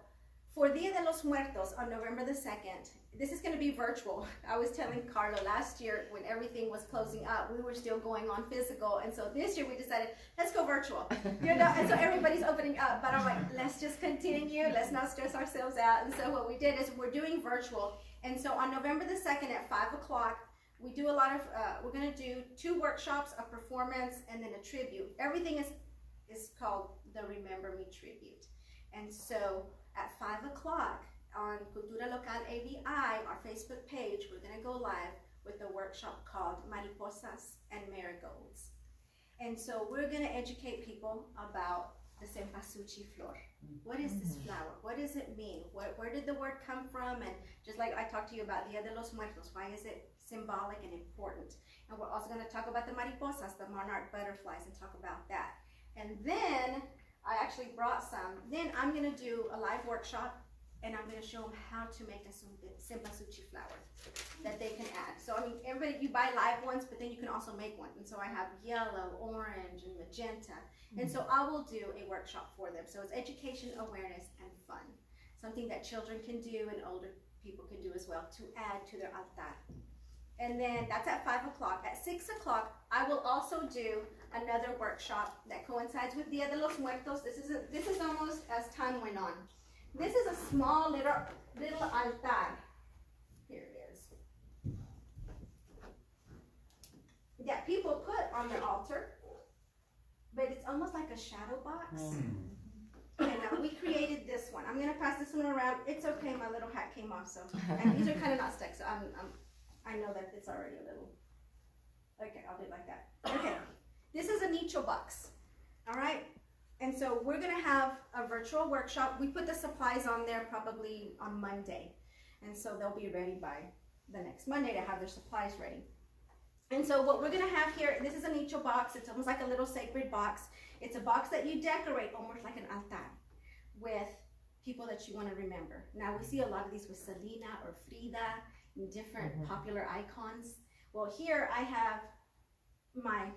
For Dia de los Muertos on November the 2nd, this is going to be virtual. I was telling Carlo last year when everything was closing up, we were still going on physical. And so this year we decided, let's go virtual. And so everybody's opening up. But I'm like, let's just continue. Let's not stress ourselves out. And so what we did is we're doing virtual. And so on November the 2nd at 5 o'clock, we do a lot of, we're going to do 2 workshops, a performance, and then a tribute. Everything is called the Remember Me Tribute. And so at 5 o'clock on Cultura Local ABI, our Facebook page, we're going to go live with a workshop called Mariposas and Marigolds. And so we're going to educate people about the cempasúchil flor. What is this flower? What does it mean? Where did the word come from? And just like I talked to you about Dia de los Muertos, why is it symbolic and important? And we're also going to talk about the mariposas, the monarch butterflies, and talk about that. And then I actually brought some. Then I'm going to do a live workshop, and I'm going to show them how to make a cempasúchil flower that they can add. So, I mean, everybody, you buy live ones, but then you can also make one. And so I have yellow, orange, and magenta. And so I will do a workshop for them. So it's education, awareness, and fun. Something that children can do and older people can do as well to add to their altar. And then that's at 5 o'clock. At 6 o'clock, I will also do another workshop that coincides with Dia de los Muertos. This is almost as time went on. This is a small little altar. Here it is. That people put on their altar, but it's almost like a shadow box. Okay, now we created this one. I'm gonna pass this one around. It's okay, my little hat came off, so and these are kind of not stuck, so I know that it's already a little. Okay, I'll do it like that. Okay, this is a nicho box. All right. And so we're gonna have a virtual workshop. We put the supplies on there probably on Monday. And so they'll be ready by the next Monday to have their supplies ready. And so what we're gonna have here, this is a nicho box. It's almost like a little sacred box. It's a box that you decorate almost like an altar with people that you wanna remember. Now we see a lot of these with Selena or Frida and different popular icons. Well, here I have my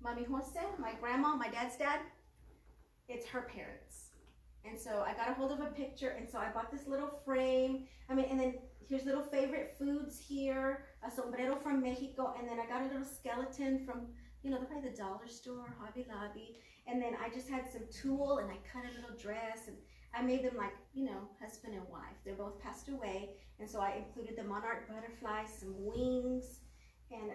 Mami Jose, my grandma, my dad's dad. It's her parents. And so I got a hold of a picture, and so I bought this little frame. I mean, and then here's little favorite foods here, a sombrero from Mexico, and then I got a little skeleton from, you know, probably the dollar store, Hobby Lobby. And then I just had some tulle, and I cut a little dress, and I made them like, you know, husband and wife. They're both passed away, and so I included the monarch butterflies, some wings, and,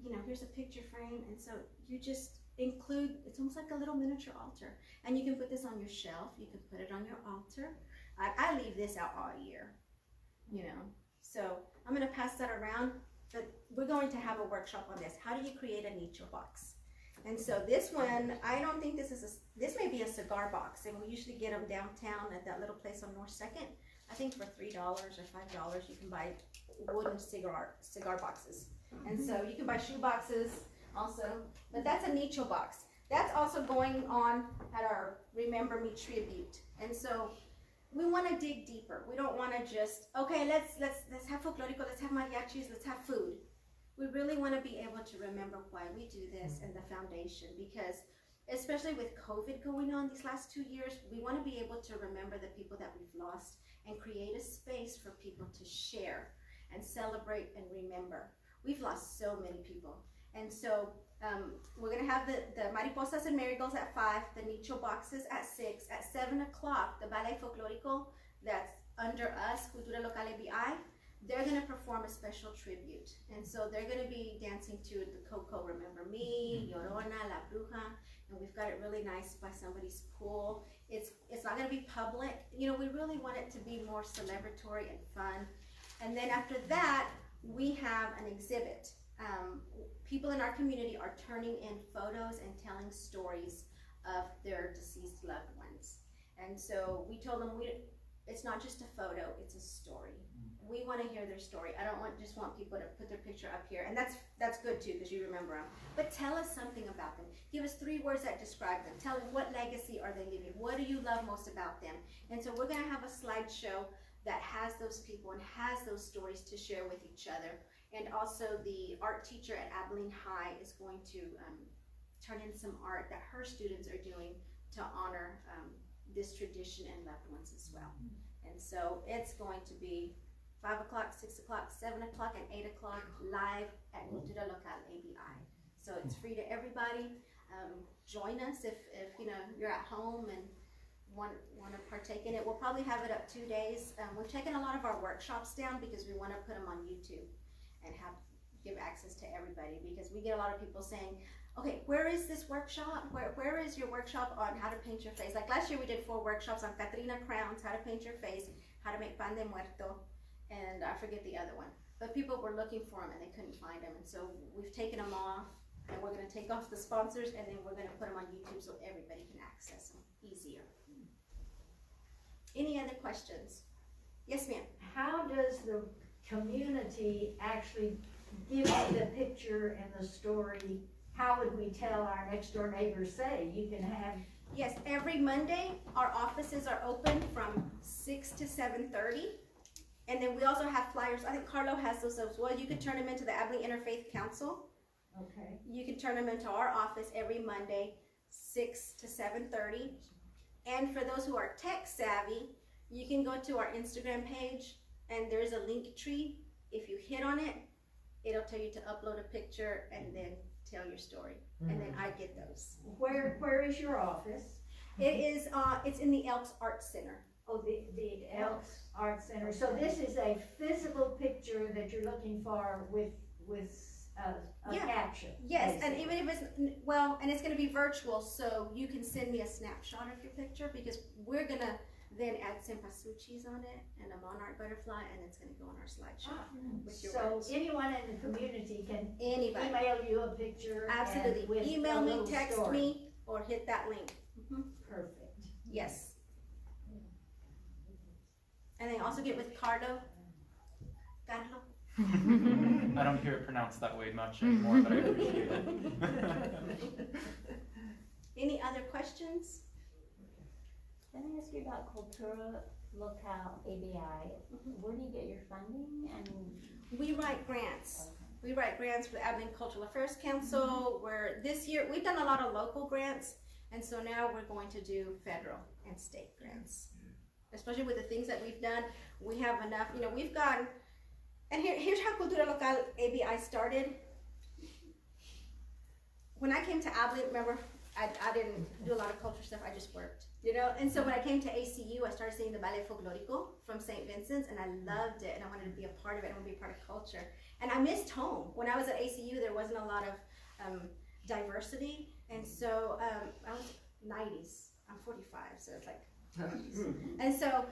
you know, here's a picture frame. And so you just include, it's almost like a little miniature altar. And you can put this on your shelf. You can put it on your altar. I leave this out all year, you know. So I'm going to pass that around, but we're going to have a workshop on this. How do you create a nicho box? And so this one, I don't think this is this may be a cigar box, and we usually get them downtown at that little place on North 2nd. I think for $3 or $5 you can buy wooden cigar boxes. And so you can buy shoe boxes also, but that's a nicho box. That's also going on at our Remember Me tribute. And so we want to dig deeper. We don't want to just, okay, let's have folklorico, let's have mariachis, let's have food. We really want to be able to remember why we do this and the foundation, because especially with COVID going on these last 2 years, we want to be able to remember the people that we've lost and create a space for people to share and celebrate and remember. We've lost so many people. And so we're going to have the mariposas and marigolds at 5, the nicho boxes at 6. At 7 o'clock, the ballet folklorico that's under us, Cultura Local ABI, they're going to perform a special tribute. And so they're going to be dancing to the Coco, Remember Me, Llorona, La Bruja, and we've got it really nice by somebody's pool. It's not going to be public. You know, we really want it to be more celebratory and fun. And then after that, we have an exhibit. People in our community are turning in photos and telling stories of their deceased loved ones. And so we told them it's not just a photo, it's a story. We want to hear their story. I don't just want people to put their picture up here, and that's good too, because you remember them. But tell us something about them. Give us 3 words that describe them. Tell them what legacy are they leaving. What do you love most about them? And so we're going to have a slideshow that has those people and has those stories to share with each other. And also the art teacher at Abilene High is going to turn in some art that her students are doing to honor this tradition and loved ones as well. And so it's going to be 5 o'clock, 6 o'clock, 7 o'clock, and 8 o'clock live at Cultura Local ABI. So it's free to everybody. Join us if you know you're at home and want to partake in it. We'll probably have it up 2 days. We've taken a lot of our workshops down because we want to put them on YouTube and give access to everybody, because we get a lot of people saying, okay, where is this workshop? Where is your workshop on how to paint your face? Like last year we did 4 workshops on Catrina crowns, how to paint your face, how to make Pandemonto, and I forget the other one. But people were looking for them and they couldn't find them, and so we've taken them off, and we're going to take off the sponsors, and then we're going to put them on YouTube so everybody can access them easier. Any other questions? Yes, ma'am. How does the community actually give you the picture and the story? How would we tell our next door neighbors, say, you can have? Yes, every Monday our offices are open from 6 to 7:30. And then we also have flyers. I think Carlo has those as well. You can turn them into the Abilene Interfaith Council. Okay. You can turn them into our office every Monday, 6 to 7:30. And for those who are tech savvy, you can go to our Instagram page and there's a link tree. If you hit on it, it'll tell you to upload a picture and then tell your story. And then I get those. Where is your office? It is, it's in the Elks Art Center. Oh, the Elks Art Center. So this is a physical picture that you're looking for with a Yeah. caption. Yes, basically. and even if it's, well, and it's gonna be virtual, so you can send me a snapshot of your picture, because we're gonna then add cempasúchis on it and a monarch butterfly, and it's gonna go on our slideshow with your So words. anyone in the community can Anybody, email you a picture. and absolutely, with email a me, little text story. me, or hit that link. Perfect. Yes. And then also get with Carlo. Carlo. I don't hear it pronounced that way much anymore, but I appreciate it. Any other questions? Let me ask you about Cultura Local ABI. Where do you get your funding? And We write grants. We write grants for the Abilene Cultural Affairs Council, where this year, we've done a lot of local grants, and so now we're going to do federal and state grants. Especially with the things that we've done, we have enough, you know, we've gone, and here's how Cultura Local ABI started. When I came to Abilene, remember, I didn't do a lot of culture stuff, I just worked, you know? And so when I came to ACU, I started seeing the Ballet Folklorico from St. Vincent's, and I loved it, and I wanted to be a part of it, I wanted to be a part of culture. And I missed home. When I was at ACU, there wasn't a lot of diversity, and so I was 90s, I'm 45, so it's like, and so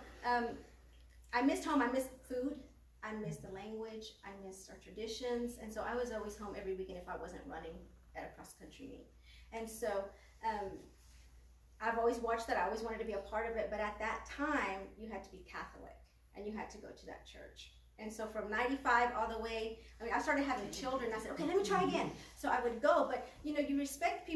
I missed home, I missed food, I missed the language, I missed our traditions, and so I was always home every weekend if I wasn't running at a cross-country meet. And so I've always watched that, I always wanted to be a part of it, but at that time you had to be Catholic and you had to go to that church. And so from 95 all the way, I mean, I started having children, I said, okay, let me try again. So I would go, but you know, you respect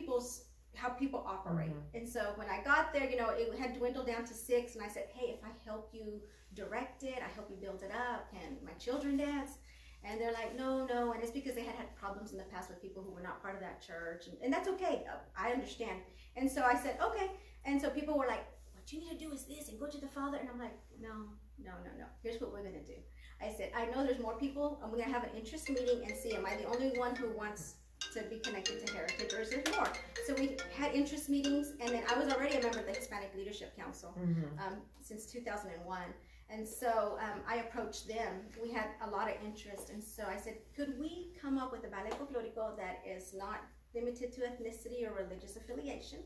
how people operate. And so when I got there, you know, it had dwindled down to 6, and I said, hey, if I help you direct it, I help you build it up, can my children dance? And they're like, no, and it's because they had problems in the past with people who were not part of that church, and that's okay, I understand. And so I said, okay, and so people were like, what you need to do is this, and go to the Father, and I'm like, no, here's what we're gonna do. I said, I know there's more people, and we're gonna have an interest meeting and see, am I the only one who wants to be connected to heritage, or is there more? So we had interest meetings, and then I was already a member of the Hispanic Leadership Council since 2001. And so I approached them. We had a lot of interest, and so I said, could we come up with a ballet folklorico that is not limited to ethnicity or religious affiliation,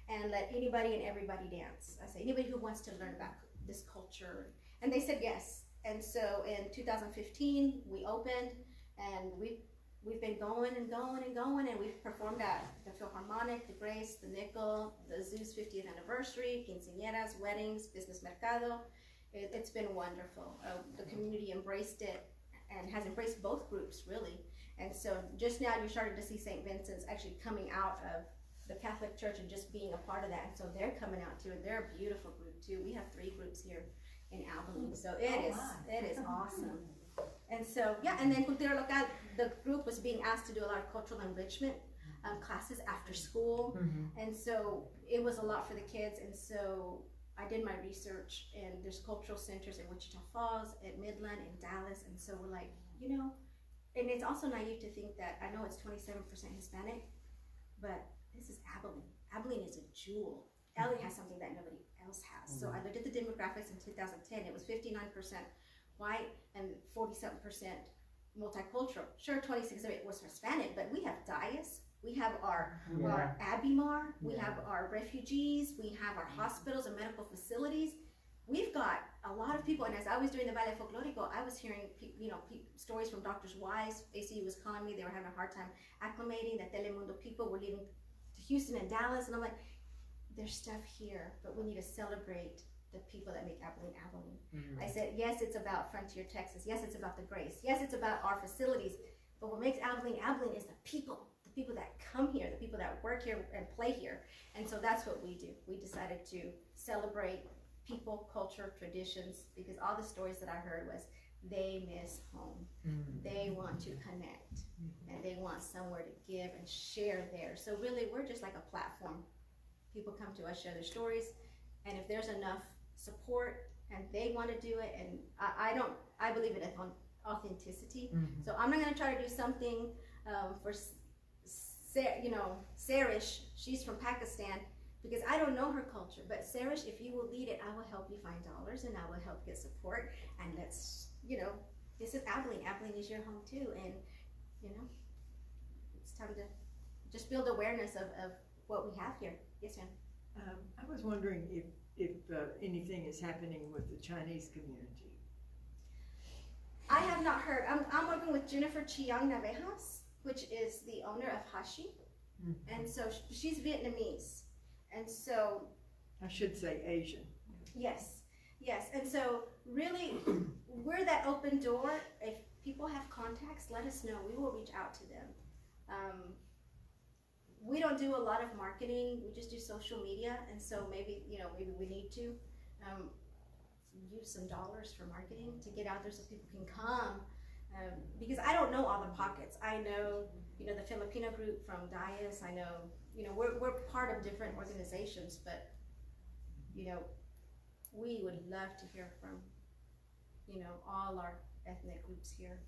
and let anybody and everybody dance? I said, anybody who wants to learn about this culture. And they said yes. And so in 2015, we opened, and we've been going, and we've performed at the Philharmonic, the Grace, the Nickel, the Zoo's 50th anniversary, quinceañeras, weddings, business mercado. It's been wonderful. The community embraced it and has embraced both groups, really. And so just now you're starting to see St. Vincent's actually coming out of the Catholic Church and just being a part of that. And so they're coming out too, and they're a beautiful group too. We have 3 groups here in Abilene, so it is awesome. And so, yeah, and then Cultura Local, the group was being asked to do a lot of cultural enrichment classes after school. And so it was a lot for the kids, and so I did my research, and there's cultural centers in Wichita Falls, at Midland, in Dallas, and so we're like, you know, and it's also naive to think that, I know it's 27% Hispanic, but this is Abilene. Abilene is a jewel. Abilene has something that nobody else has. So I looked at the demographics in 2010. It was 59% white and 47% multicultural. Sure, 26 of it was Hispanic, but we have Dias, we have our Abimar, we have our refugees, we have our hospitals and medical facilities. We've got a lot of people, and as I was doing the Valle Folklorico, I was hearing stories from doctors' wives. ACU was calling me; they were having a hard time acclimating. The Telemundo people were leaving to Houston and Dallas, and I'm like, there's stuff here, but we need to celebrate the people that make Abilene Abilene. I said, yes, it's about Frontier, Texas. Yes, it's about the grace. Yes, it's about our facilities. But what makes Abilene Abilene is the people that come here, the people that work here and play here. And so that's what we do. We decided to celebrate people, culture, traditions, because all the stories that I heard was they miss home. They want to connect, and they want somewhere to give and share there. So really, we're just like a platform. People come to us, share their stories, and if there's enough support and they want to do it, and I believe in authenticity. So I'm not going to try to do something for Sarish. She's from Pakistan, because I don't know her culture. But Sarish, if you will lead it, I will help you find dollars, and I will help get support. And let's, this is Abilene. Abilene is your home too, and it's time to just build awareness of what we have here. Yes, ma'am. I was wondering if anything is happening with the Chinese community. I have not heard. I'm working with Jennifer Chiang Navejas, which is the owner of Hashi, and so she's Vietnamese, and so I should say Asian. Yes, and so really, we're that open door. If people have contacts, let us know. We will reach out to them. We don't do a lot of marketing. We just do social media, and so maybe we need to use some dollars for marketing to get out there so people can come. Because I don't know all the pockets. I know, the Filipino group from Dias. I know, we're part of different organizations, but we would love to hear from, all our ethnic groups here.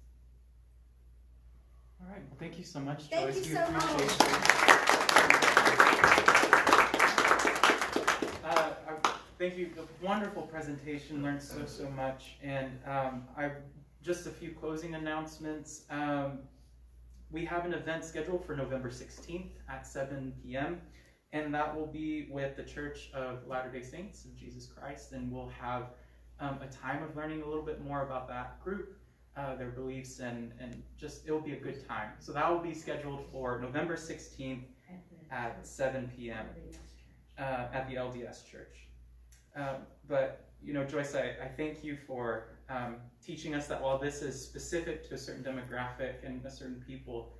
All right, well, thank you so much, Thank Joyce. you so much. Thank you. A wonderful presentation. Learned so much. And just a few closing announcements. We have an event scheduled for November 16th at 7 p.m. And that will be with the Church of Latter-day Saints of Jesus Christ. And we'll have a time of learning a little bit more about that group, their beliefs, and just, it'll be a good time. So that will be scheduled for November 16th at 7 p.m. At the LDS Church. But, Joyce, I thank you for teaching us that while this is specific to a certain demographic and a certain people,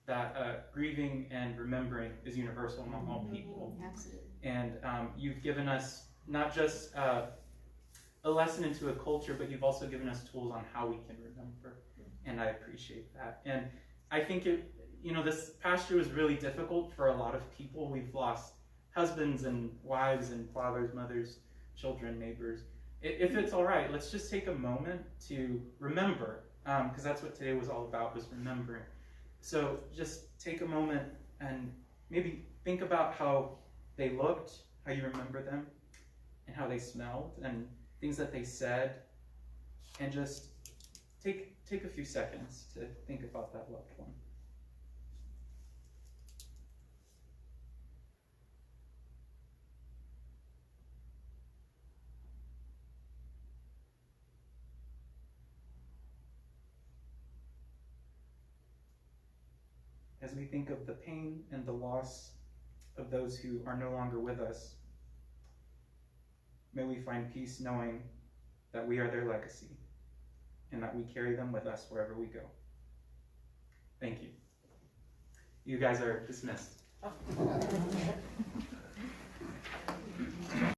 that grieving and remembering is universal among all people. Absolutely. And you've given us not just a lesson into a culture, but you've also given us tools on how we can remember. And I appreciate that. And I think this past year was really difficult for a lot of people. We've lost husbands and wives and fathers, mothers, children, neighbors. If it's all right, let's just take a moment to remember, because that's what today was all about, was remembering. So just take a moment and maybe think about how they looked, how you remember them, and how they smelled, and things that they said, and just take a few seconds to think about that loved one. As we think of the pain and the loss of those who are no longer with us, may we find peace knowing that we are their legacy and that we carry them with us wherever we go. Thank you. You guys are dismissed.